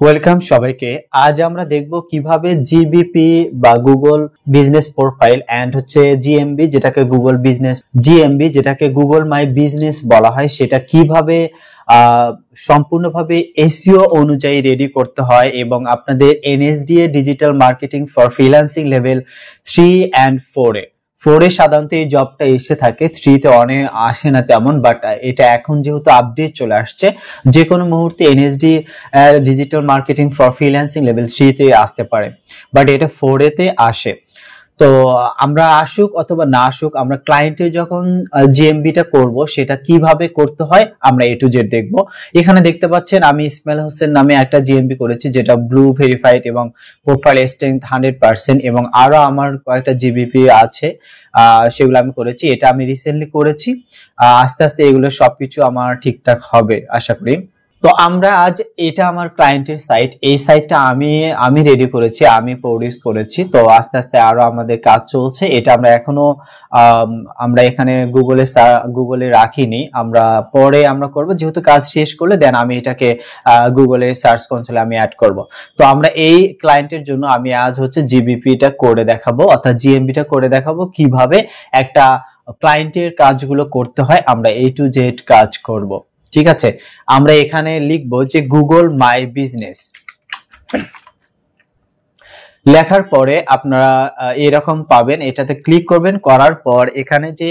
Welcome সবাইকে। আজ আমরা দেখব কিভাবে জিবিপি বা গুগল বিজনেস প্রোফাইল এন্ড হচ্ছে জিএমবি যেটাকে গুগল মাই বিজনেস বলা হয়, সেটা কিভাবে সম্পূর্ণভাবে এসইও অনুযায়ী রেডি করতে হয় এবং আপনাদের NSDA digital marketing for freelancing level 3 and 4 এ সাধারণত এই জবটা এসে থাকে, 3 তে অনেক আসে না তেমন, বাট এটা এখন যেহেতু আপডেট চলে আসছে, যে কোনো মুহূর্তে NSD digital marketing for freelancing level 3 তে আসতে পারে, বাট এটা 4 তে আসে। তো আমরা আসুক অথবা না আসুক, আমরা ক্লায়েন্টের যখন জিএমবিটা করব সেটা কিভাবে করতে হয় আমরা এ টু জেড দেখব। এখানে দেখতে পাচ্ছেন আমি ইসমাইল হোসেন নামে একটা জিএমবি করেছি যেটা ব্লু ভেরিফাইড এবং প্রোফাইল স্ট্রেংথ 100% এবং আরো আমার কয়েকটা জিবিপি আছে, সেগুলো আমি করেছি। এটা আমি রিসেন্টলি করেছি। আস্তে আস্তে এগুলো সবকিছু আমার ঠিকঠাক হবে আশা করি। তো আমরা আজ, এটা আমার ক্লায়েন্টের সাইট, এই সাইটটা আমি রেডি করেছি, আমি প্রডিউস করেছি। তো আস্তে আস্তে আরো আমাদের কাজ চলছে। এটা আমরা এখনো আমরা এখানে গুগলে রাখিনি, আমরা পরে আমরা করব, যেহেতু কাজ শেষ করলে দেন আমি এটাকে গুগলে সার্চ কনসোলে আমি অ্যাড করব। তো আমরা এই ক্লায়েন্টের জন্য আমি আজ হচ্ছে জিবিপিটা করে দেখাবো, অর্থাৎ জিএমবিটা করে দেখাবো কিভাবে একটা ক্লায়েন্টের কাজগুলো করতে হয়। আমরা এ টু জেড কাজ করব, ঠিক আছে। আমরা এখানে লিখবো যে গুগল মাই বিজনেস। লেখার পরে আপনারা এরকম পাবেন, এটাতে ক্লিক করবেন। করার পর এখানে যে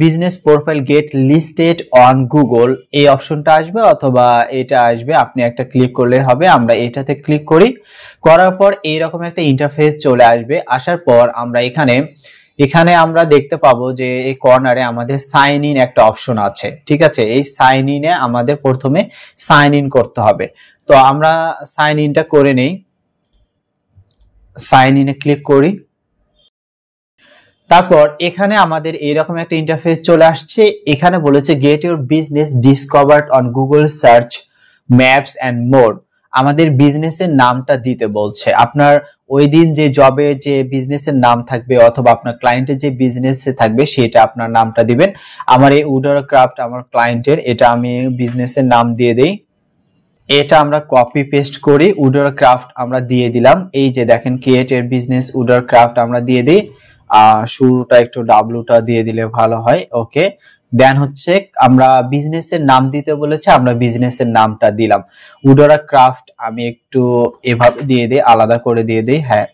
business profile get listed on Google এই অপশনটা আসবে অথবা এটা আসবে, আপনি একটা ক্লিক করলে হবে। আমরা এটাতে ক্লিক করি, করার পর এইরকম একটা ইন্টারফেস চলে আসবে। আসার পর আমরা এখানে আমরা দেখতে পাবো যে এই কর্নারে আমাদের সাইন ইন একটা অপশন আছে, ঠিক আছে। এই সাইন ইনে আমাদের প্রথমে সাইন ইন করতে হবে। তো আমরা সাইন ইনটা করে নেই, সাইন ইনে ক্লিক করি। তারপর এখানে আমাদের এইরকম একটা ইন্টারফেস চলে আসছে। এখানে বলেছে get your business discovered on Google search maps and more. আমাদের বিজনেসের নামটা দিতে বলছে। আপনার ওই দিন যে জবে যে বিজনেসের নাম থাকবে অথবা আপনার ক্লায়েন্টের যে বিজনেসে থাকবে সেটা আপনার নামটা দিবেন। আমার এই উডার ক্রাফট আমার ক্লায়েন্টের, এটা আমি বিজনেসের নাম দিয়ে দেই। এটা আমরা কপি পেস্ট করি, উডার ক্রাফট আমরা দিয়ে দিলাম। এই যে দেখেন ক্রিয়েট এর বিজনেস উডার ক্রাফট আমরা দিয়ে দিই। শুরুটা একটু ডাব্লুটা দিয়ে দিলে ভালো হয়। ওকে, দেন হচ্ছে আমরা বিজনেসের নাম দিতে বলেছে, আমরা বিজনেসের নামটা দিলাম উডোরা ক্রাফট। আমি একটু এভাবে দিয়ে দিই, আলাদা করে দিয়ে দিই। হ্যাঁ,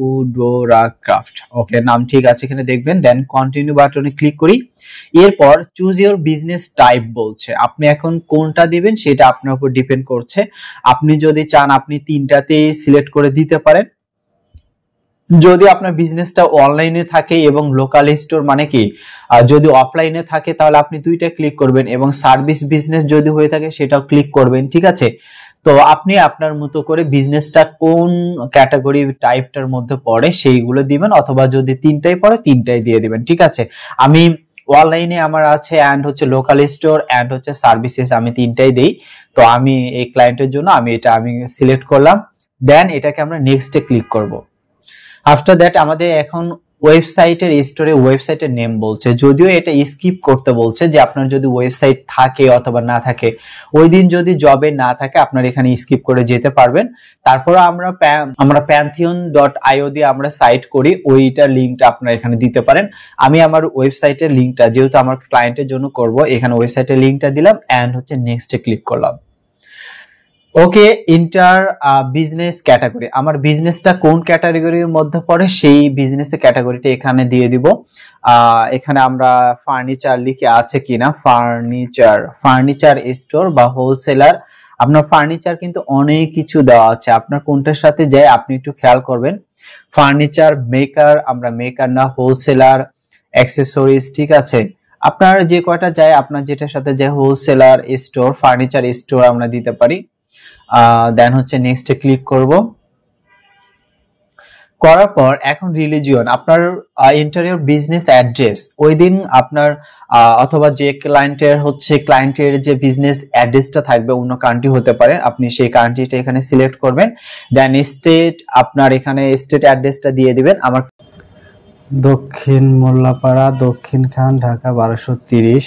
উডোরা ক্রাফট। ওকে, নাম ঠিক আছে এখানে দেখবেন। দেন কন্টিনিউ বাটনে ক্লিক করি। এরপর চুজ ইউর বিজনেস টাইপ বলছে, আপনি এখন কোনটা দিবেন সেটা আপনার উপর ডিপেন্ড করছে। আপনি যদি চান আপনি তিনটাতেই সিলেক্ট করে দিতে পারেন। যদি আপনার বিজনেসটা অনলাইনে থাকে এবং লোকাল স্টোর মানে কি যদি অফলাইনে থাকে তাহলে আপনি দুইটা ক্লিক করবেন, এবং সার্ভিস বিজনেস যদি হয়ে থাকে সেটাও ক্লিক করবেন, ঠিক আছে। তো আপনি আপনার মতো করে বিজনেসটা কোন ক্যাটাগরি টাইপটার মধ্যে পড়ে সেইগুলো দিবেন, অথবা যদি তিনটাই পড়ে তিনটাই দিয়ে দিবেন, ঠিক আছে। আমি অনলাইনে আমার আছে এন্ড হচ্ছে লোকাল স্টোর এন্ড হচ্ছে সার্ভিসেস, আমি তিনটাই দেই। তো আমি এই ক্লায়েন্টের জন্য আমি সিলেক্ট করলাম। দেন এটাকে আমরা নেক্সটে ক্লিক করব। আফটার দ্যাট আমাদের এখন ওয়েবসাইটের স্টোরে ওয়েবসাইটের নেম বলছে, যদিও এটা স্কিপ করতে বলছে যে আপনার যদি ওয়েবসাইট থাকে অথবা না থাকে, ওই দিন যদি জবে না থাকে আপনার এখানে স্কিপ করে যেতে পারবেন। তারপর আমরা pantheon.io দিয়ে আমরা সাইট করি, ওইটার লিঙ্কটা আপনারা এখানে দিতে পারেন। আমি আমার ওয়েবসাইটের লিঙ্কটা যেহেতু আমার ক্লায়েন্টের জন্য করব, এখানে ওয়েবসাইটের লিঙ্কটা দিলাম এন্ড হচ্ছে নেক্সটে ক্লিক করলাম। ওকে, ইন্টার বিজনেস ক্যাটাগরি, আমার বিজনেসটা কোন ক্যাটাগরির মধ্যে পড়ে সেই বিজনেসের ক্যাটাগরিটা এখানে দিয়ে দিব। এখানে আমরা ফার্নিচার লিখে আছে কিনা, ফার্নিচার স্টোর বা হোলসেলার। আপনার ফার্নিচার কিন্তু অনেক কিছু দেওয়া আছে, আপনার কোনটার সাথে যায় আপনি একটু খেয়াল করবেন। ফার্নিচার মেকার, আমরা মেকার না, হোলসেলার, অ্যাক্সেসরিজ, ঠিক আছে। আপনার যে কয়টা যায়, আপনার যেটার সাথে যায়, হোলসেলার স্টোর, ফার্নিচার স্টোর আমরা দিতে পারি। দেন হচ্ছে নেক্সটে ক্লিক করব। করার পর এখন রিলিজিয়ন, আপনার ইন্টারিয়র বিজনেস অ্যাড্রেস, ওই দিন আপনার অথবা যে ক্লায়েন্টের যে বিজনেস অ্যাড্রেসটা থাকবে অন্য কান্ট্রি হতে পারে, আপনি সেই কান্ট্রিটা এখানে সিলেক্ট করবেন। দেন স্টেট, আপনার এখানে স্টেট অ্যাড্রেসটা দিয়ে দিবেন। আমার দক্ষিণ মোল্লাপাড়া, দক্ষিণ খান, ঢাকা 1230,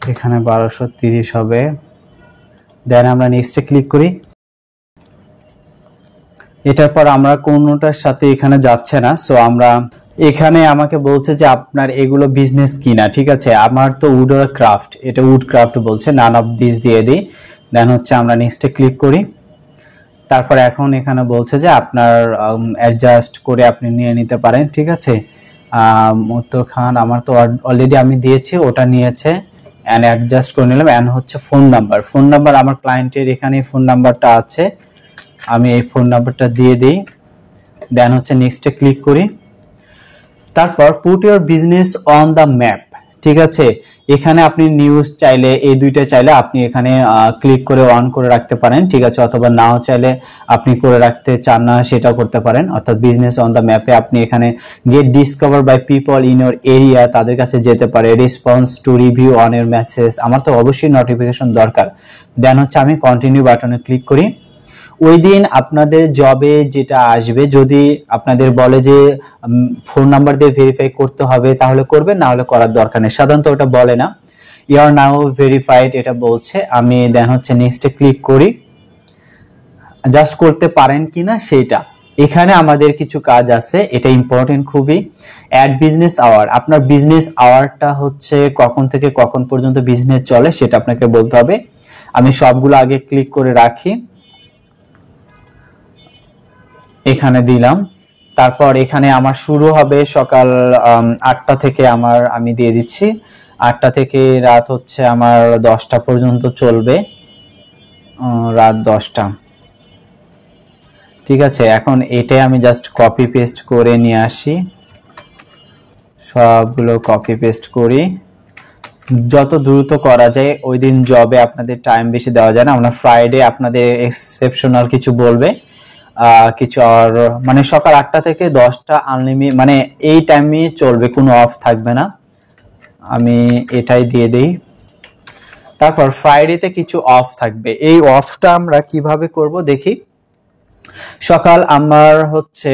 এখানে 1230 হবে। দেন আমরা নেক্সটে ক্লিক করি। এটার পর আমরা কোনোটার সাথে এখানে যাচ্ছে না, সো আমরা এখানে আমাকে বলছে যে আপনার এগুলো বিজনেস কিনা, ঠিক আছে। আমার তো উড আর ক্রাফট, এটা উড ক্রাফট বলছে, নান অফ দিস দিয়ে দিই। দেন হচ্ছে আমরা নেক্সটে ক্লিক করি। তারপর এখন এখানে বলছে যে আপনার অ্যাডজাস্ট করে আপনি নিয়ে নিতে পারেন, ঠিক আছে। উত্তর খান আমার তো অলরেডি আমি দিয়েছি, ওটা নিয়েছে, অ্যান্ড অ্যাডজাস্ট করে নিলাম। অ্যান্ড হচ্ছে ফোন নাম্বার আমার ক্লায়েন্টের এখানে ফোন নাম্বারটা আছে, আমি এই ফোন নাম্বারটা দিয়ে দিই। দেন হচ্ছে নেক্সটে ক্লিক করি। তারপর put your business on the map, ঠিক আছে। এখানে আপনি নিউজ চাইলে, এই দুইটা চাইলে আপনি এখানে ক্লিক করে অন করে রাখতে পারেন, ঠিক আছে। অথবা নাও চাইলে আপনি করে রাখতে চান না সেটাও করতে পারেন। অর্থাৎ বিজনেস অন দ্য ম্যাপে আপনি এখানে get discover by people in your area, তাদের কাছে যেতে পারে। Response to review on your message, আমার তো অবশ্যই নোটিফিকেশন দরকার। দেন হচ্ছে আমি কন্টিনিউ বাটনে ক্লিক করি। ওই দিন আপনাদের জবে যেটা আসবে, যদি আপনাদের বলে যে ফোন নাম্বার দিয়ে ভেরিফাই করতে হবে তাহলে করবেন, না হলে করার দরকার নেই, সাধারণত ওটা বলে না। ইউ আর নাও ভেরিফাইড এটা বলছে, আমি দেন হচ্ছে নেক্সটে ক্লিক করি। জাস্ট করতে পারেন কিনা সেইটা, এখানে আমাদের কিছু কাজ আছে, এটা ইম্পর্টেন্ট খুবই। অ্যাড বিজনেস আওয়ার, আপনার বিজনেস আওয়ারটা হচ্ছে কখন থেকে কখন পর্যন্ত বিজনেস চলে সেটা আপনাকে বলতে হবে। আমি সবগুলো আগে ক্লিক করে রাখি, এখানে দিলাম। তারপর এখানে আমার শুরু হবে সকাল 8টা থেকে, আমি দিয়ে দিচ্ছি 8টা থেকে রাত হচ্ছে আমার 10টা পর্যন্ত চলবে, রাত 10টা, ঠিক আছে। এখন এটাই আমি জাস্ট কপি পেস্ট করে নিয়ে আসি, সবগুলো কপি পেস্ট করি, যত দ্রুত করা যায়। ওই দিন জবে আপনাদের টাইম বেশি দেওয়া যায় না, আমরা ফ্রাইডে আপনাদের এক্সেপশনাল কিছু বলবে, কিছু আর মানে সকাল 8টা থেকে 10টা আনলিমিটেড, মানে এই টাইমে চলবে, কোনো অফ থাকবে না, আমি এটাই দিয়ে দেই। তারপর ফ্রাইডেতে কিছু অফ থাকবে, এই অফটা আমরা কিভাবে করব দেখি। সকাল আমার হচ্ছে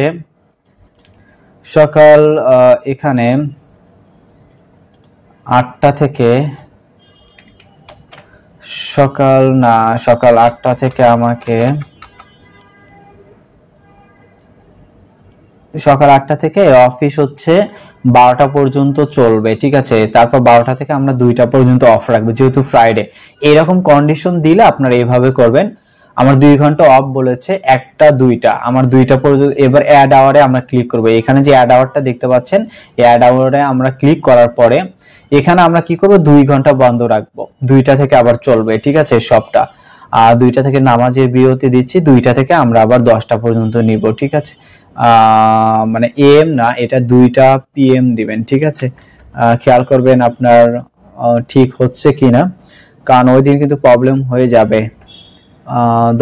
সকাল এখানে 8টা থেকে সকাল 8টা থেকে আমাকে সকাল 8টা থেকে অফিস হচ্ছে 12টা পর্যন্ত চলবে, ঠিক আছে। তারপর 12টা থেকে আমরা 2টা পর্যন্ত অফ রাখবো, যেহেতু ফ্রাইডে। এরকম কন্ডিশন দিলে আপনারা এইভাবে করবেন। আমার 2 ঘন্টা অফ বলেছে, 1টা 2টা, আমার 2টা পর্যন্ত। এবার অ্যাড আওয়ারে আমরা ক্লিক করবো, এখানে যে অ্যাড আওয়ারটা দেখতে পাচ্ছেন, এই অ্যাড আওয়ারে আমরা ক্লিক করার পরে এখানে আমরা কি করব, 2 ঘন্টা বন্ধ রাখবো, 2টা থেকে আবার চলবে, ঠিক আছে সবটা। আর 2টা থেকে নামাজের বিরতি দিচ্ছি, 2টা থেকে আমরা আবার 10টা পর্যন্ত নিব, ঠিক আছে। মানে এম না, এটা 2টা PM দিবেন, ঠিক আছে। খেয়াল করবেন আপনার ঠিক হচ্ছে কিনা, কারণ ওই দিন কিন্তু প্রবলেম হয়ে যাবে।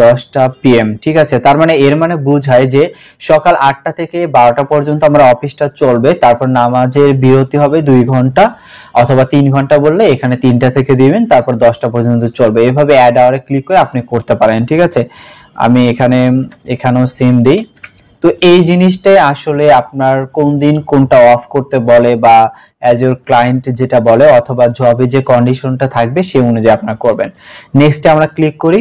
10টা PM, ঠিক আছে। তার মানে এর মানে বোঝায় যে সকাল 8টা থেকে 12টা পর্যন্ত আমরা অফিসটা চলবে, তারপর নামাজের বিরতি হবে 2 ঘন্টা অথবা 3 ঘন্টা বললে এখানে 3টা থেকে দিবেন, তারপর 10টা পর্যন্ত চলবে। এভাবে অ্যাড আওয়ারে ক্লিক করে আপনি করতে পারেন, ঠিক আছে। আমি এখানেও সেম দিই। তো এই জিনিসটাই আসলে আপনার কোন দিন কোনটা অফ করতে বলে, বা অ্যাজ ইউর ক্লায়েন্ট যেটা বলে, অথবা জবে যে কন্ডিশনটা থাকবে সেই অনুযায়ী আপনারা করবেন। নেক্সটে আমরা ক্লিক করি।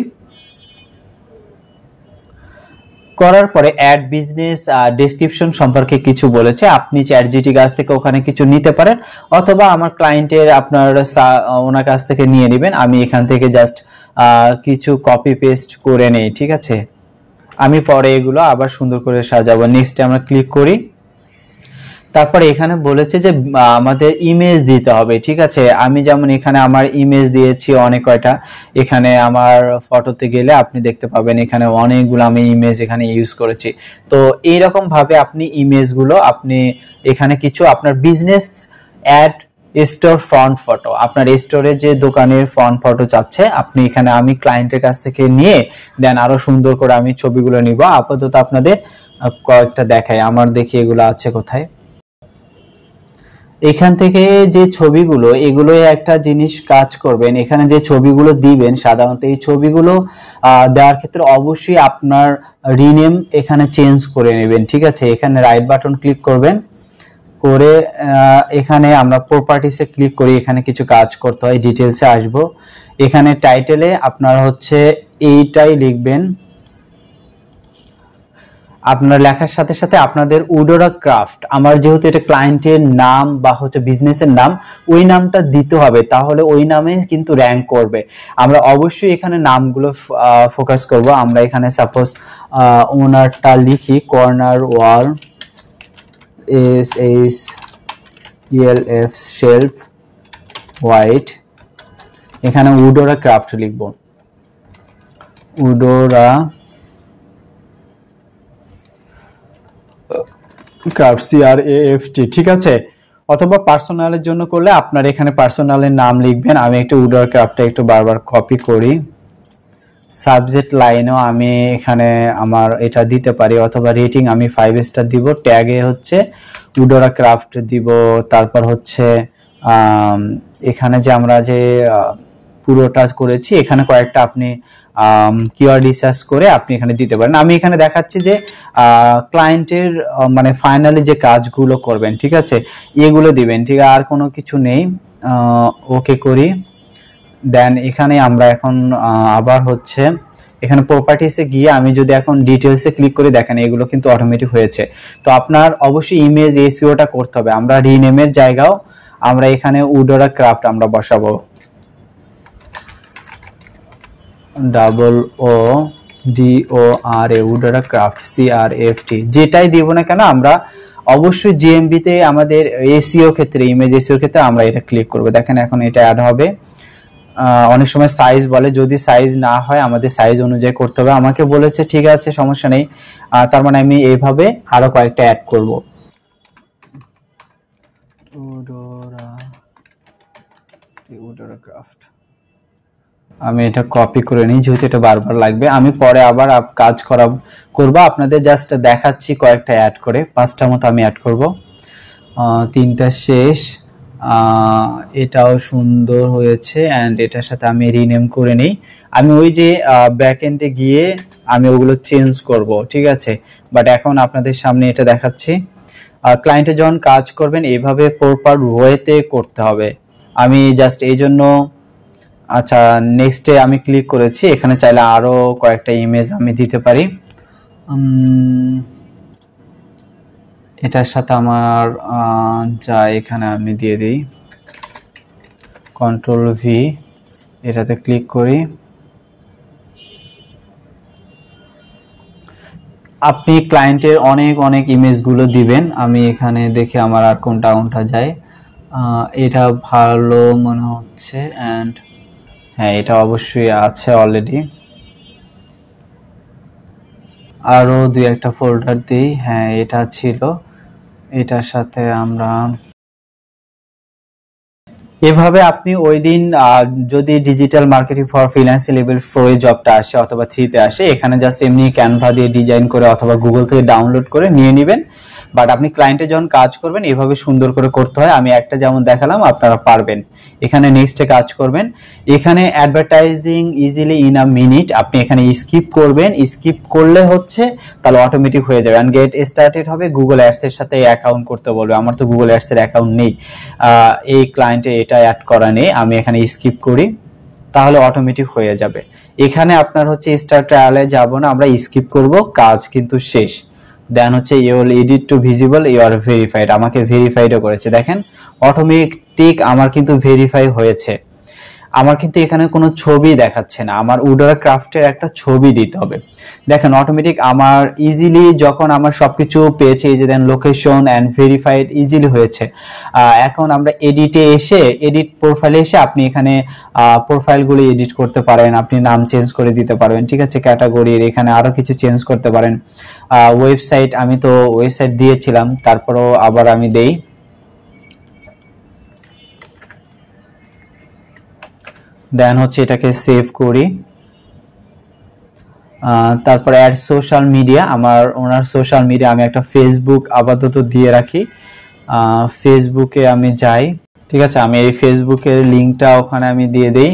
করার পরে অ্যাড বিজনেস ডেসক্রিপশন সম্পর্কে কিছু বলেছে, আপনি চ্যাটজিপিটি কাছ থেকে ওখানে কিছু নিতে পারেন, অথবা আমার ক্লায়েন্টের আপনার ওনার কাছ থেকে নিয়ে নেবেন। আমি এখান থেকে জাস্ট কিছু কপি পেস্ট করে নেই, ঠিক আছে। আমি পরে এগুলো আবার সুন্দর করে সাজাবো। নেক্সটে আমরা ক্লিক করি। তারপরে এখানে বলেছে যে আমাদের ইমেজ দিতে হবে, ঠিক আছে। আমি যেমন এখানে আমার ইমেজ দিয়েছি অনেক কয়টা, এখানে আমার ফটোতে গেলে আপনি দেখতে পাবেন এখানে অনেকগুলো আমি ইমেজ এখানে ইউজ করেছি। তো এইরকম ভাবে আপনি ইমেজগুলো আপনি এখানে কিছু আপনার business add store front photo, আপনার স্টোরে যে দোকানের ফ্রন্ট ফটো চাচ্ছে আপনি এখানে, আমি ক্লায়েন্টের কাছ থেকে নিয়ে দেন আরো সুন্দর করে আমি ছবিগুলো নিব। আপাতত আপনাদের কয়েকটা দেখাই, আমার দেখি এগুলো আছে কোথায়। এখান থেকে যে ছবিগুলো, এগুলো একটা জিনিস কাজ করবেন, এখানে যে ছবিগুলো দিবেন সাধারণত এই ছবিগুলো দেওয়ার ক্ষেত্রে অবশ্যই আপনার রিনেম এখানে চেঞ্জ করে নেবেন, ঠিক আছে। এখানে রাইট বাটন ক্লিক করবেন, করে এখানে আমরা প্রপার্টিসে ক্লিক করি, এখানে কিছু কাজ করতে হয়, ডিটেলসে আসব। এখানে টাইটেলে আপনারা হচ্ছে এইটাই লিখবেন, আপনার লেখার সাথে সাথে আপনাদের উডোরা ক্রাফট, আমার যেহেতু এটা ক্লায়েন্টের নাম বা হচ্ছে বিজনেসের নাম, ওই নামটা দিতে হবে, তাহলে ওই নামে কিন্তু র্যাঙ্ক করবে। আমরা অবশ্যই এখানে নামগুলো ফোকাস করব। আমরা এখানে সাপোজ ওনারটা লিখি, কর্নার ওয়াল SHELF শেলফ হোয়াইট, এখানে উডোরা ক্রাফট লিখব, উডোরা ক্রাফট CRAFT, ঠিক আছে। অথবা পার্সোনালের জন্য করলে আপনার এখানে পার্সোনালের নাম লিখবেন। আমি একটু উডোরা ক্রাফটটা একটু বারবার কপি করি। সাবজেক্ট লাইনেও আমি এখানে আমার এটা দিতে পারি, অথবা রেটিং আমি 5 স্টার দিব, ট্যাগে হচ্ছে উডোরা ক্রাফট দিব। তারপর হচ্ছে এখানে যে আমরা যে পুরোটা করেছি, এখানে কয়েকটা আপনি কিওয়ার্ড রিসার্চ করে আপনি এখানে দিতে পারেন। আমি এখানে দেখাচ্ছি যে ক্লায়েন্টের মানে ফাইনালি যে কাজগুলো করবেন, ঠিক আছে, এগুলো দিবেন, ঠিক আছে, আর কোনো কিছু নেই। ওকে করি। দেন এখানে আমরা এখন আবার হচ্ছে এখানে প্রপার্টিসে গিয়ে আমি যদি এখন ডিটেলসে ক্লিক করি, দেখেন এগুলো কিন্তু অটোমেটিক হয়েছে। তো আপনার অবশ্যই ইমেজ এসইওটা করতে হবে। আমরা রিনেমের জায়গাও আমরা এখানে উডোরা ক্রাফট আমরা বসাবো, OODORA, উডোরা ক্রাফট CRAFT, যেটাই দিব না কেন আমরা অবশ্যই GMB তে আমাদের এসইও ক্ষেত্রে, ইমেজ এসইও ক্ষেত্রে আমরা এটা ক্লিক করব। দেখেন এখন এটা অ্যাড হবে। অনেক সময় সাইজ বলে, যদি সাইজ না হয় আমাদের সাইজ অনুযায়ী করতে হবে। আমাকে বলেছে ঠিক আছে সমস্যা নেই, তার মানে আমি এইভাবে আরো কয়েকটা অ্যাড করব। উডোরা ক্রাফট আমি এটা কপি করে নিই, যেহেতু এটা বারবার লাগবে। আমি পরে আবার কাজ করব, আপনাদের জাস্ট দেখাচ্ছি কয়েকটা অ্যাড করে, 5টা মতো আমি অ্যাড করব। 3টা শেষ, এটাও সুন্দর হয়েছে, অ্যান্ড এটার সাথে আমি রিনেম করে নিই। আমি ওই যে ব্যাকএন্ডে গিয়ে আমি ওগুলো চেঞ্জ করব, ঠিক আছে, বাট এখন আপনাদের সামনে এটা দেখাচ্ছি। ক্লায়েন্টে যখন কাজ করবেন এইভাবে প্রপার ওয়েতে করতে হবে। আমি জাস্ট এই জন্য, আচ্ছা নেক্সটে আমি ক্লিক করেছি, এখানে চাইলে আরো কয়েকটা ইমেজ আমি দিতে পারি। এটার সাথে আমার যা এখানে আমি দিয়ে দিই, Ctrl+V, এটাতে ক্লিক করি। আপনি ক্লায়েন্টের অনেক অনেক ইমেজগুলো দিবেন। আমি এখানে দেখে আমার আর কোনটা যায়, এটা ভালো মনে হচ্ছে, অ্যান্ড হ্যাঁ এটা অবশ্যই আছে অলরেডি। আরো 2-1টা ফোল্ডার দিই, হ্যাঁ এটা ছিল, এটার সাথে আমরা এভাবে আপনি ওই দিন যদি digital marketing for freelancing level 4 এর জবটা আসে অথবা 3 তে আসে, এখানে জাস্ট এমনি ক্যানভা দিয়ে ডিজাইন করে অথবা গুগল থেকে ডাউনলোড করে নিয়ে নেবেন। বাট আপনি ক্লায়েন্টে যখন কাজ করবেন এভাবে সুন্দর করে করতে হয়। আমি একটা যেমন দেখালাম, আপনারা পারবেন। এখানে নেক্সটে কাজ করবেন, এখানে advertising easily in a minute, আপনি এখানে স্কিপ করবেন। স্কিপ করলে হচ্ছে তাহলে অটোমেটিক হয়ে যাবে, এন্ড গেট স্টার্টেড হবে। গুগল অ্যাডস এর সাথে অ্যাকাউন্ট করতে বলবে, আমার তো গুগল অ্যাডস এর অ্যাকাউন্ট নেই, এই ক্লায়েন্টে এটা অ্যাড করা নেই। আমি এখানে স্কিপ করি, তাহলে অটোমেটিক হয়ে যাবে। এখানে আপনার হচ্ছে স্টার্ট ট্রায়ালে যাব না, আমরা স্কিপ করব, কাজ কিন্তু শেষ। দেন হচ্ছে you will edit to visible, you are verified, আমাকে ভেরিফাইডও করেছে। দেখেন অটোমেটিক আমার কিন্তু ভেরিফাই হয়েছে। আমার কিন্তু এখানে কোনো ছবি দেখাচ্ছে না, আমার উডোরা ক্রাফটের একটা ছবি দিতে হবে। দেখেন অটোমেটিক আমার ইজিলি যখন আমার সবকিছু পেয়েছে, এই যে দেন লোকেশন এন্ড ভেরিফাইড ইজিলি হয়েছে। এখন আমরা এডিটে এসে, এডিট প্রোফাইলে এসে আপনি এখানে প্রোফাইলগুলো এডিট করতে পারেন, আপনি নাম চেঞ্জ করে দিতে পারবেন, ঠিক আছে, ক্যাটাগরির এখানে আরো কিছু চেঞ্জ করতে পারেন। ওয়েবসাইট, আমি তো ওয়েবসাইট দিয়েছিলাম, তারপরও আবার আমি দেই। দেন হচ্ছে এটাকে সেভ করি। তারপর অ্যাড সোশ্যাল মিডিয়া, আমার ওনার সোশ্যাল মিডিয়া আমি একটা ফেসবুক আপাতত দিয়ে রাখি। ফেসবুকে আমি যাই, ঠিক আছে, আমি এই ফেসবুকের লিঙ্কটা ওখানে আমি দিয়ে দেই,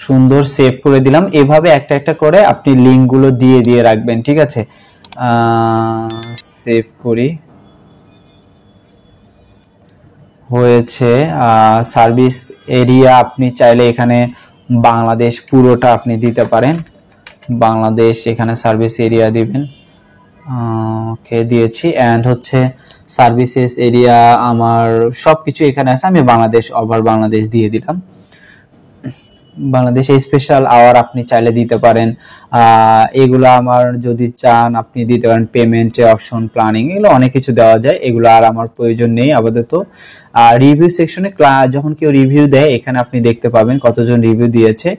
সুন্দর সেভ করে দিলাম। এভাবে একটা একটা করে আপনি লিঙ্কগুলো দিয়ে রাখবেন, ঠিক আছে। সেভ করি, হয়েছে। সার্ভিস এরিয়া আপনি চাইলে এখানে বাংলাদেশ পুরোটা আপনি দিতে পারেন, বাংলাদেশ এখানে সার্ভিস এরিয়া দিবেন। ওকে দিয়েছি। অ্যান্ড হচ্ছে সার্ভিসেস এরিয়া আমার সবকিছু এখানে আছে, আমি বাংলাদেশ ওভার বাংলাদেশ দিয়ে দিলাম। বাংলাদেশে স্পেশাল আওয়ার আপনি চাইলে দিতে পারেন, এগুলো আমার যদি চান আপনি দিতে পারেন। পেমেন্টের অপশন, প্ল্যানিং, এগুলো অনেক কিছু দেওয়া যায়, এগুলো আর আমার প্রয়োজন নেই আপাতত। রিভিউ সেকশনে যখন কেউ রিভিউ দেয় এখানে আপনি দেখতে পাবেন কতজন রিভিউ দিয়েছে।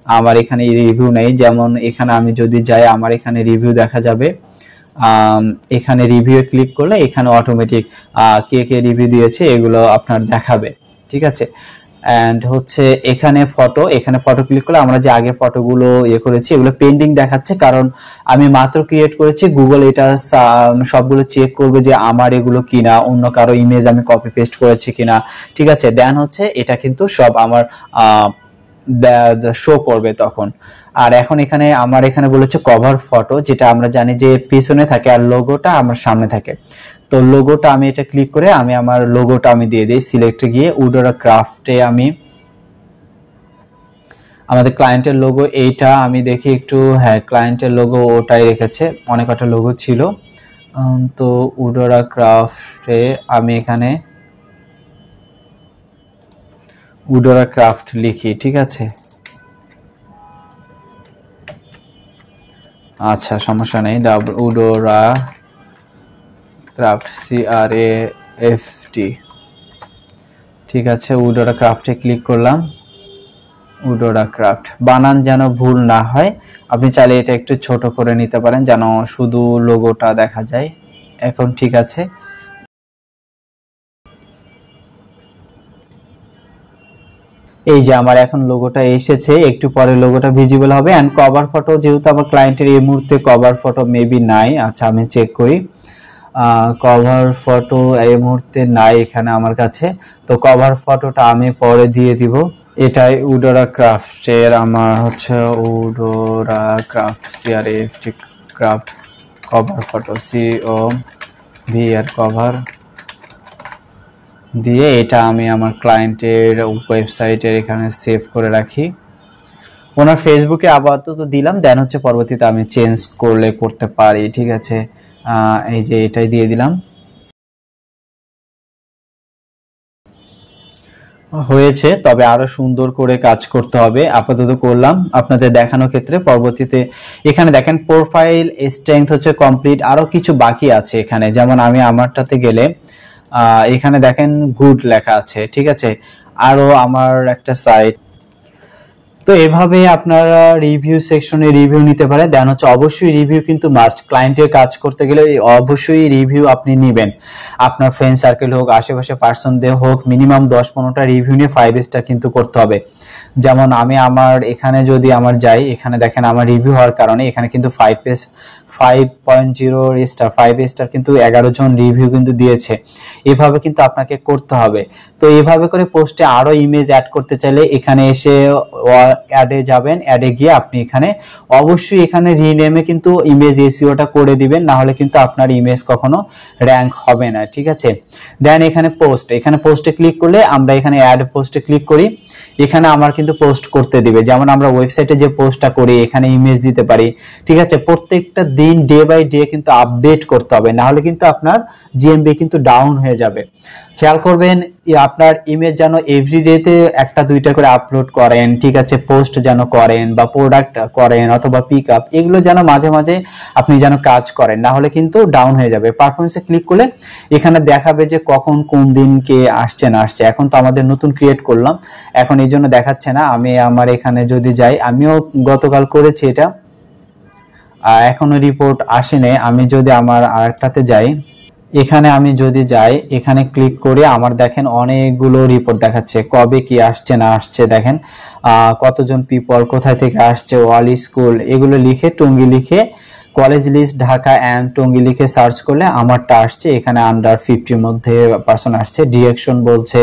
আমার এখানে রিভিউ নেই, যেমন এখানে আমি যদি যাই আমার এখানে রিভিউ দেখা যাবে। এখানে রিভিউ ক্লিক করলে এখানে অটোমেটিক কে কে রিভিউ দিয়েছে এগুলো আপনার দেখাবে, ঠিক আছে। অ্যান্ড হচ্ছে এখানে ফটো ক্লিক করলে আমরা যে আগে ফটোগুলো করেছি এগুলো পেন্ডিং দেখাচ্ছে, কারণ আমি মাত্র ক্রিয়েট করেছি। গুগল এটা সবগুলো চেক করবে যে আমার এগুলো কিনা, অন্য কারো ইমেজ আমি কপি পেস্ট করেছি কিনা, ঠিক আছে। দেন হচ্ছে এটা কিন্তু সব আমার শো করবে তখন। আর এখন এখানে আমার এখানে বলেছে কভার ফটো, যেটা আমরা জানি যে পিছনে থাকে আর লোগোটা আমার সামনে থাকে। তো লোগোটা আমি এটা ক্লিক করে আমি আমার লোগোটা আমি দিয়ে দিই। সিলেক্টে গিয়ে উডোরা ক্রাফটে আমি আমাদের ক্লায়েন্টের লোগো এইটা আমি দেখি একটু, হ্যাঁ ক্লায়েন্টের লোগো ওটাই রেখেছে, অনেক কটা লোগো ছিল। তো উডোরা ক্রাফটে আমি এখানে উডোরা ক্রাফট লিখি, ঠিক আছে। আচ্ছা সমস্যা নেই, উডোরা ক্রাফট CRAFT, ঠিক আছে। উডোরা ক্রাফটে ক্লিক করলাম। উডোরা ক্রাফট বানান যেন ভুল না হয়, আপনি চাইলে এটা একটু ছোট করে নিতে পারেন যেন শুধু লোগোটা দেখা যায়। এখন ঠিক আছে। এই যে আমার এখন লোগোটা এসেছে, একটু পরে লোগোটা ভিজিবল হবে। এন্ড কভার ফটো যেহেতু আমার ক্লায়েন্টের এই মুহূর্তে কভার ফটো মেবি নাই, আচ্ছা আমি চেক করি। কভার ফটো এই মুহূর্তে নাই এখানে আমার কাছে, তো কভার ফটোটা আমি পরে দিয়ে দিব। এটাই উডোরা ক্রাফটের আমার হচ্ছে উডোরা craft CRAFT craft cover photo COVR cover দিয়ে এটা আমি আমার ক্লায়েন্টের ওয়েবসাইটের এখানে সেভ করে রাখি। ওনার ফেসবুকে আপাতত দিলাম, দেন হচ্ছে পরবর্তীতে আমি চেঞ্জ করলে করতে পারি, ঠিক আছে। এই যে এটাই দিয়ে দিলাম। হয়েছে, তবে আরো সুন্দর করে কাজ করতে হবে। আপাতত করলাম আপনাদের দেখানোর ক্ষেত্রে, পরবর্তীতে এখানে দেখেন প্রোফাইল স্ট্রেংথ হচ্ছে কমপ্লিট, আরো কিছু বাকি আছে এখানে। যেমন আমি আমারটাতে গেলে এখানে দেখেন গুড লেখা আছে, ঠিক আছে। আরো আমার একটা সাইট, তো এভাবে আপনারা রিভিউ সেকশনে রিভিউ নিতে পারেন। দেন হচ্ছে অবশ্যই রিভিউ কিন্তু মাস্ট, ক্লায়েন্টের কাজ করতে গেলে অবশ্যই রিভিউ আপনি নেবেন। আপনার ফ্রেন্ড সার্কেল হোক, আশেপাশে পার্সনদের হোক, মিনিমাম 10-15টা রিভিউ নিয়ে 5 স্টার কিন্তু করতে হবে। যেমন আমি আমার এখানে যদি আমার যাই, এখানে দেখেন আমার রিভিউ হওয়ার কারণে এখানে কিন্তু 5.0 স্টার, 5 স্টার কিন্তু 11 জন রিভিউ কিন্তু দিয়েছে। এভাবে কিন্তু আপনাকে করতে হবে। তো এভাবে করে পোস্টে আরো ইমেজ অ্যাড করতে চাইলে এখানে এসে অ্যাডে যাবেন, অ্যাডে গিয়ে আপনি এখানে অবশ্যই এখানে রিনেমে কিন্তু ইমেজ এসইওটা করে দিবেন, না হলে কিন্তু আপনার ইমেজ কখনো র্যাঙ্ক হবে না, ঠিক আছে। দেন এখানে পোস্ট, এখানে পোস্টে ক্লিক করলে আমরা এখানে অ্যাড পোস্টে ক্লিক করি, এখানে আমার কিন্তু পোস্ট করতে দিবে। যেমন আমরা ওয়েবসাইটে যে পোস্টটা করি এখানে ইমেজ দিতে পারি, ঠিক আছে। প্রত্যেকটা দিন ডে বাই ডে কিন্তু আপডেট করতে হবে, না হলে কিন্তু আপনার জিএমবি কিন্তু ডাউন হয়ে যাবে। খেয়াল করবেন আপনার ইমেজ যেন এভরিডেতে 1-2টা করে আপলোড করেন, ঠিক আছে। পোস্ট যেন করেন বা প্রোডাক্ট করেন অথবা পিক আপ, এগুলো যেন মাঝে মাঝে আপনি যেন কাজ করেন, না হলে কিন্তু ডাউন হয়ে যাবে। পারফরমেন্সে ক্লিক করলে এখানে দেখাবে যে কখন কোন দিন কে আসছে না আসছে। এখন তো আমাদের নতুন ক্রিয়েট করলাম, এখন এই জন্য দেখাচ্ছে না। আমি আমার এখানে যদি যাই, আমিও গতকাল করেছি এটা, এখনো রিপোর্ট আসেনি। আমি যদি আমার আরেকটাতে যাই, এখানে আমি যদি যাই, এখানে ক্লিক করে আমার দেখেন অনেকগুলো রিপোর্ট দেখাচ্ছে, কবে কি আসছে না আসছে দেখেন, কতজন পিপল, কোথায় থেকে আসছে, ওয়াল স্কুল, এগুলো লিখে টঙ্গী লিখে college list Dhaka and Tongi লিখে সার্চ করলে আমারটা আসছে। এখানে আন্ডার 50 মধ্যে পার্সন আসছে। ডিরেকশন বলছে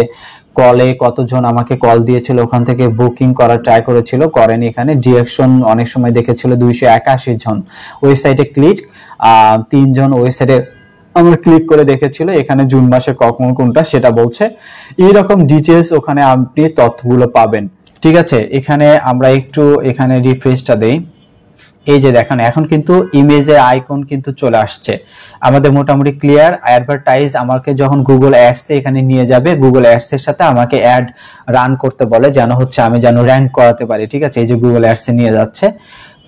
কলে কতজন আমাকে কল দিয়েছিল, ওখান থেকে বুকিং করার ট্রাই করেছিল, করেনি। এখানে ডিরেকশন অনেক সময় দেখেছিল 281 জন। ওয়েবসাইটে ক্লিক 3 জন, ওয়েবসাইটে আমার ক্লিক করে দেখেছিল, এখানে জুন মাসে কখন কোনটা সেটা বলছে। এইরকম ডিটেলস ওখানে আপনি তথ্যগুলো পাবেন। ঠিক আছে, এখানে আমরা একটু এখানে রিফ্রেশটা দেই। এই যে দেখেন এখন কিন্তু ইমেজের আইকন কিন্তু চলে আসছে, আমাদের মোটামুটি ক্লিয়ার। অ্যাডভার্টাইজ আমাকে যখন গুগল অ্যাডস এখানে নিয়ে যাবে, গুগল অ্যাডস এর সাথে আমাকে অ্যাড রান করতে বলে, যেন হচ্ছে আমি যেন র্যাঙ্ক করাতে পারি। ঠিক আছে, এই যে গুগল অ্যাডস এ নিয়ে যাচ্ছে,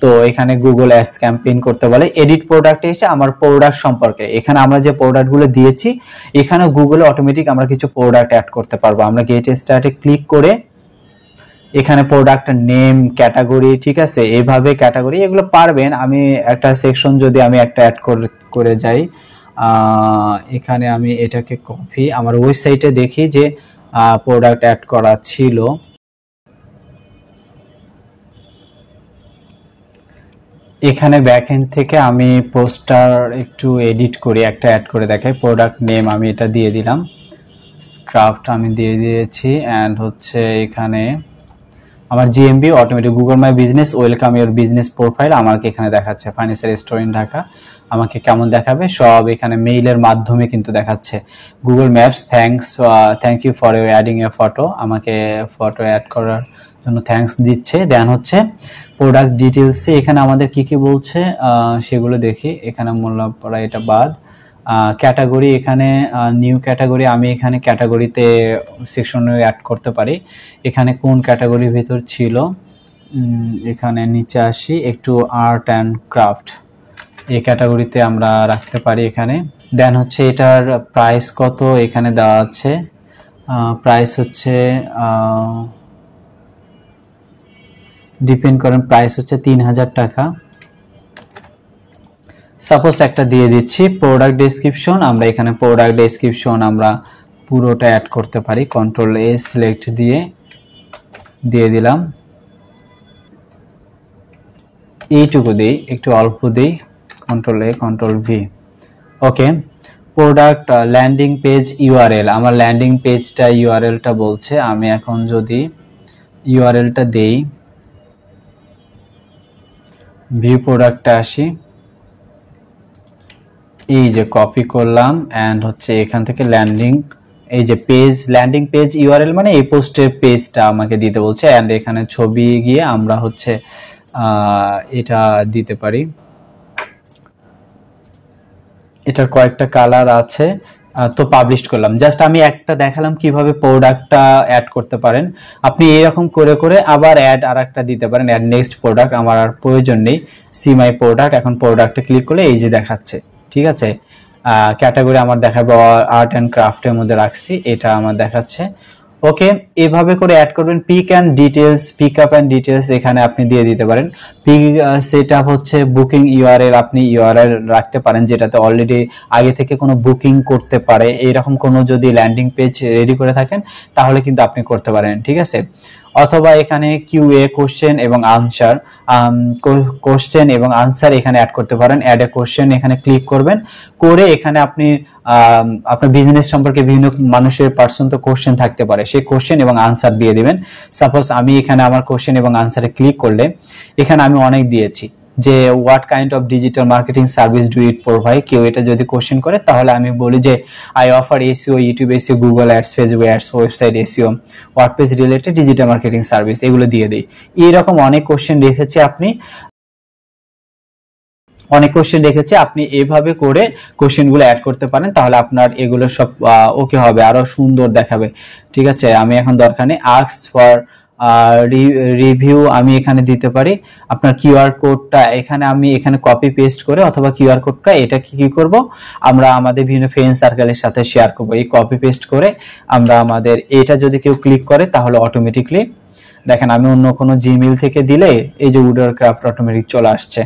তো এখানে গুগল অ্যাডস ক্যাম্পেইন করতে বলে। এডিট প্রোডাক্টে এসে আমার প্রোডাক্ট সম্পর্কে, এখানে আমরা যে প্রোডাক্টগুলো দিয়েছি এখানে গুগলে অটোমেটিক আমরা কিছু প্রোডাক্ট অ্যাড করতে পারবো। আমরা গেট স্টার্টে ক্লিক করে এখানে প্রোডাক্ট নেম, ক্যাটাগরি, ঠিক আছে, এইভাবে ক্যাটাগরি এগুলো পারবেন। আমি একটা সেকশন যদি আমি একটা অ্যাড করে যাই, এখানে আমি এটাকে কপি আমার ওয়েবসাইটে দেখি যে প্রোডাক্ট অ্যাড করা ছিল। এখানে ব্যাকএন্ড থেকে আমি পোস্টার একটু এডিট করি, একটা অ্যাড করে দেখাই। প্রোডাক্ট নেম আমি এটা দিয়ে দিলাম, ক্রাফট আমি দিয়ে দিয়েছি, অ্যান্ড হচ্ছে এখানে আমার GMB automatic Google my business welcome your business profile আমাকে এখানে দেখাচ্ছে। ফার্নিচার রেস্টুরেন্ট ঢাকা আমাকে কেমন দেখাবে, সব এখানে মেইলের মাধ্যমে কিন্তু দেখাচ্ছে। Google maps thank you for adding a photo, আমাকে ফটো অ্যাড করার জন্য থ্যাঙ্কস দিচ্ছে। দেন হচ্ছে প্রোডাক্ট ডিটেলসে এখানে আমাদের কি কি বলছে সেগুলো দেখি। এখানে মূল্য পড়া এটা বাদ। ক্যাটাগরি, এখানে নিউ ক্যাটাগরি, আমি এখানে ক্যাটাগরিতে সেকশনে অ্যাড করতে পারি। এখানে কোন ক্যাটাগরির ভিতর ছিল, এখানে নিচে আসি একটু, আর্ট অ্যান্ড ক্রাফট, এই ক্যাটাগরিতে আমরা রাখতে পারি এখানে। দেন হচ্ছে এটার প্রাইস কত এখানে দেওয়া আছে, প্রাইস হচ্ছে ডিপেন্ড করেন, প্রাইস হচ্ছে 3000 টাকা। সাপোজ একটা দিয়ে দিচ্ছি প্রোডাক্ট ডেসক্রিপশন, আমরা এখানে প্রোডাক্ট ডেসক্রিপশন আমরা পুরোটা অ্যাড করতে পারি। কন্ট্রোল এ সিলেক্ট দিয়ে দিলাম, এইটুকু দিই, একটু অল্প দিই, কন্ট্রোল এ কন্ট্রোল ভি। ওকে, প্রোডাক্ট ল্যান্ডিং পেজ ইউআরএল, আমার ল্যান্ডিং পেজটা ইউআরএলটা বলছে। আমি এখন যদি ইউআরএলটা দেই, ভিউ প্রোডাক্টে আসি, এই যে কপি করলাম, অ্যান্ড হচ্ছে এখান থেকে ল্যান্ডিং, এই যে পেজ ল্যান্ডিং পেজ ইউআরএল মানে এই পোস্টের পেজটা আমাকে দিতে বলছে। অ্যান্ড এখানে ছবি গিয়ে আমরা হচ্ছে এটা দিতে পারি। এটার কয়েকটা কালার আছে, তো পাবলিশ করলাম। জাস্ট আমি একটা দেখালাম কিভাবে প্রোডাক্টটা অ্যাড করতে পারেন। আপনি এরকম করে করে আবার অ্যাড আর একটা দিতে পারেন, অ্যাড নেক্সট প্রোডাক্ট, আমার আর প্রয়োজন নেই। সি মাই প্রোডাক্ট, এখন প্রোডাক্টে ক্লিক করলে এই যে দেখাচ্ছে। ঠিক আছে, ক্যাটাগরি আমার দেখাবে আর্ট অ্যান্ড ক্রাফটের মধ্যে রাখছি, এটা আমার দেখাচ্ছে। ওকে, এভাবে করে অ্যাড করবেন। Pick and details, pick up and details এখানে আপনি দিয়ে দিতে পারেন। পিক সেট আপ হচ্ছে বুকিং ইউআরএল, আপনি ইউআরএল রাখতে পারেন যেটাতে অলরেডি আগে থেকে কোনো বুকিং করতে পারে, এইরকম কোনো যদি ল্যান্ডিং পেজ রেডি করে থাকেন তাহলে কিন্তু আপনি করতে পারেন। ঠিক আছে, অথবা এখানে কিউএ কোশ্চেন এবং আনসার, কোশ্চেন এবং আনসার এখানে অ্যাড করতে পারেন। অ্যাড এ কোশ্চেন এখানে ক্লিক করবেন, করে এখানে আপনি আপনার বিজনেস সম্পর্কে বিভিন্ন মানুষের পার্সন তো কোশ্চেন থাকতে পারে, সেই কোশ্চেন এবং আনসার দিয়ে দিবেন। সাপোজ আমি এখানে আমার কোশ্চেন এবং আনসারে ক্লিক করলে এখানে আমি অনেক দিয়েছি যে what kind of digital marketing service do it provide. কেউ এটা যদি কোশ্চেন করে তাহলে আমি বলি যে I offer SEO, YouTube SEO, Google ads, Facebook ads, website SEO, WordPress related digital marketing service, এগুলো দিয়ে দিই। এইরকম অনেক কোশ্চেন রেখেছি, আপনি এইভাবে করে কোশ্চেনগুলো অ্যাড করতে পারেন, তাহলে আপনার এগুলো সব ওকে হবে, আরো সুন্দর দেখাবে। ঠিক আছে, আমি এখন দরকার নেই। আস্ক ফর রিভিউ আমি এখানে দিতে পারি। আপনার কিউআর কোডটা আমি এখানে কপি পেস্ট করে, অথবা কিউআর কোডটা এটা কি করব, আমরা আমাদের বিভিন্ন ফ্রেন্ড সার্কেলের সাথে শেয়ার করব। এই কপি পেস্ট করে আমরা আমাদের এটা যদি কেউ ক্লিক করে তাহলে অটোমেটিকলি দেখেন, আমি অন্য কোনো জিমেইল থেকে দিলে এই যে উডার ক্রাফট অটোমেটিক চলে আসছে।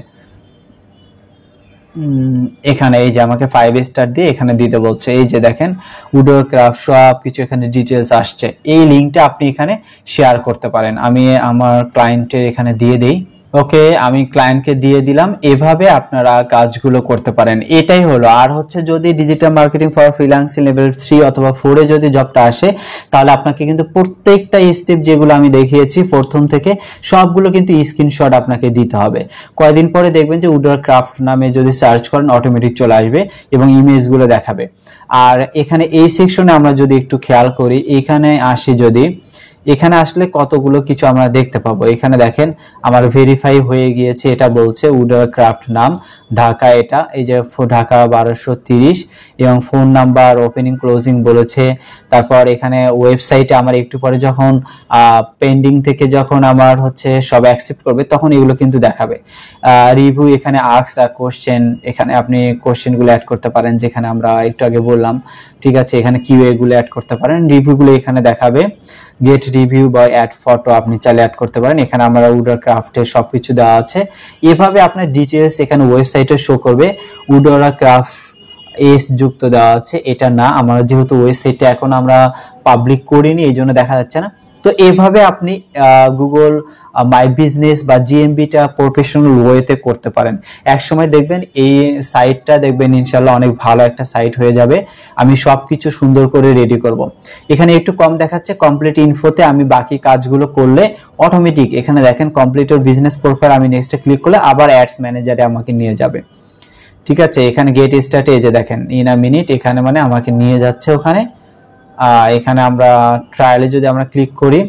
এখানে এই যে আমাকে 5 স্টার দিয়ে এখানে দিতে বলছে, এই যে দেখেন উডোর ক্রাফট সব কিছু এখানে ডিটেলস আসছে। এই লিঙ্কটা আপনি এখানে শেয়ার করতে পারেন। আমি আমার ক্লায়েন্টের এখানে দিয়ে দেই, ওকে, আমি ক্লায়েন্টকে দিয়ে দিলাম। এভাবে আপনারা কাজগুলো করতে পারেন, এটাই হলো। আর হচ্ছে যদি digital marketing for freelancing level 3 অথবা 4 এ যদি জবটা আসে, তাহলে আপনাকে কিন্তু প্রত্যেকটা স্টেপ যেগুলো আমি দেখিয়েছি প্রথম থেকে সবগুলো কিন্তু স্ক্রিনশট আপনাকে দিতে হবে। কয়েকদিন পরে দেখবেন যে উডওয়ার ক্রাফট নামে যদি সার্চ করেন অটোমেটিক চলে আসবে এবং ইমেজগুলো দেখাবে। আর এখানে এই সেকশনে আমরা যদি একটু খেয়াল করি, এখানে আসি, যদি এখানে আসলে কতগুলো কিছু আমরা দেখতে পাবো। এখানে দেখেন আমার ভেরিফাই হয়ে গিয়েছে, এটা বলছে উডওয়ার ক্রাফট নাম ঢাকা, এটা এই যে ঢাকা 1230 এবং ফোন নাম্বার, ওপেনিং ক্লোজিং বলেছে। তারপর এখানে ওয়েবসাইটে আমার একটু পরে যখন পেন্ডিং থেকে যখন আমার হচ্ছে সব অ্যাকসেপ্ট করবে তখন এগুলো কিন্তু দেখাবে। রিভিউ, এখানে আস্ক আ কোশ্চেন, এখানে আপনি কোশ্চেনগুলো অ্যাড করতে পারেন যেখানে আমরা একটু আগে বললাম, ঠিক আছে। এখানে কিউএ গুলো অ্যাড করতে পারেন, রিভিউগুলো এখানে দেখাবে। গেট রিভিউ বা অ্যাড ফটো আপনি চাইলে অ্যাড করতে পারেন। এখানে আমরা উডওয়ার ক্রাফটের সবকিছু দেওয়া আছে। এভাবে আপনার ডিটেলস এখানে ওয়েবসাইটে শো করবে। উডওয়ার ক্রাফট এস যুক্ত দেওয়া আছে, এটা না, আমরা যেহেতু ওয়েবসাইটটা এখন আমরা পাবলিক করিনি এই জন্য দেখা যাচ্ছে না। তো এভাবে আপনি গুগল মাই বিজনেস বা জিএমবিটা প্রফেশনাল ওয়েতে করতে পারেন। এক সময় দেখবেন এই সাইটটা দেখবেন ইনশাল্লাহ অনেক ভালো একটা সাইট হয়ে যাবে। আমি সবকিছু সুন্দর করে রেডি করব। এখানে একটু কম দেখাচ্ছে কমপ্লিট ইনফোতে, আমি বাকি কাজগুলো করলে অটোমেটিক এখানে দেখেন কমপ্লিট ইওর বিজনেস প্রোফাইল, আমি নেক্সটে ক্লিক করলে আবার অ্যাডস ম্যানেজারে আমাকে নিয়ে যাবে, ঠিক আছে। এখানে গেট স্টার্টে এই যে দেখেন ইন আ মিনিট, এখানে মানে আমাকে নিয়ে যাচ্ছে ওখানে। এখানে আমরা ট্রায়ালে যদি আমরা ক্লিক করি,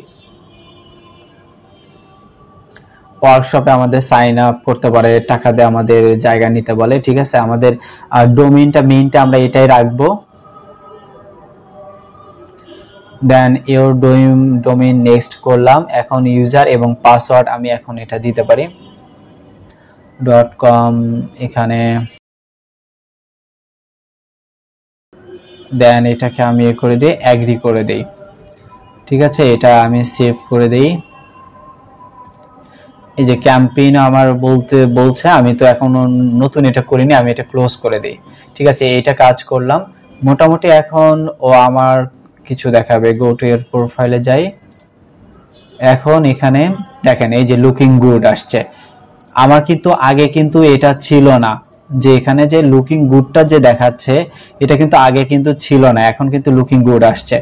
ওয়ার্কশপে আমাদের সাইন আপ করতে পারে, টাকা দিয়ে আমাদের জায়গা নিতে বলে, ঠিক আছে। আমাদের ডোমেইনটা মেইনটা আমরা এটাই রাখবো। দেন ইওর ডোমেইন নেক্সট করলাম। এখন ইউজার এবং পাসওয়ার্ড আমি এখন এটা দিতে পারি .com, এখানে দেন এটাকে আমি এ করে দিই, অ্যাগ্রি করে দেই, ঠিক আছে। এটা আমি সেভ করে দেই। এই যে ক্যাম্পেইন আমার বলছে, আমি তো এখনো নতুন এটা করিনি, আমি এটা ক্লোজ করে দেই, ঠিক আছে। এটা কাজ করলাম মোটামুটি। এখন ও আমার কিছু দেখাবে, গো টু ইয়ার প্রোফাইলে যাই। এখন এখানে দেখেন এই যে লুকিং গুড আসছে। আমার কিন্তু আগে কিন্তু এটা ছিল না, যে এখানে যে লুকিং গুডটা যে দেখাচ্ছে এটা কিন্তু আগে কিন্তু ছিল না, এখন কিন্তু লুকিং গুড আসছে।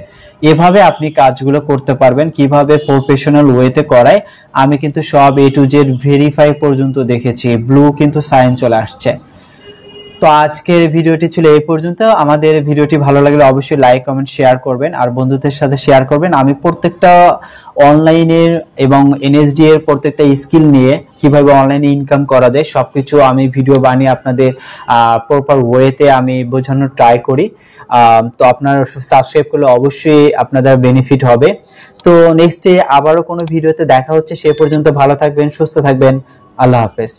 এভাবে আপনি কাজগুলো করতে পারবেন। কিভাবে প্রফেশনাল ওয়েতে করায় আমি কিন্তু সব A to Z ভেরিফাই পর্যন্ত দেখেছি, ব্লু কিন্তু সাইন চলে আসছে। তো আজকের ভিডিওটি ছিল এই পর্যন্ত। আমাদের ভিডিওটি ভালো লাগলে অবশ্যই লাইক কমেন্ট শেয়ার করবেন আর বন্ধুদের সাথে শেয়ার করবেন। আমি প্রত্যেকটা অনলাইনের এবং এনএসডি এর প্রত্যেকটা স্কিল নিয়ে কিভাবে অনলাইনে ইনকাম করা যায় সবকিছু আমি ভিডিও বানিয়ে আপনাদের প্রপার ওয়েতে আমি বোঝানোর ট্রাই করি। তো আপনারা সাবস্ক্রাইব করলে অবশ্যই আপনাদের বেনিফিট হবে। তো নেক্সটে আবারও কোনো ভিডিওতে দেখা হচ্ছে, সে পর্যন্ত ভালো থাকবেন, সুস্থ থাকবেন, আল্লাহ হাফেজ।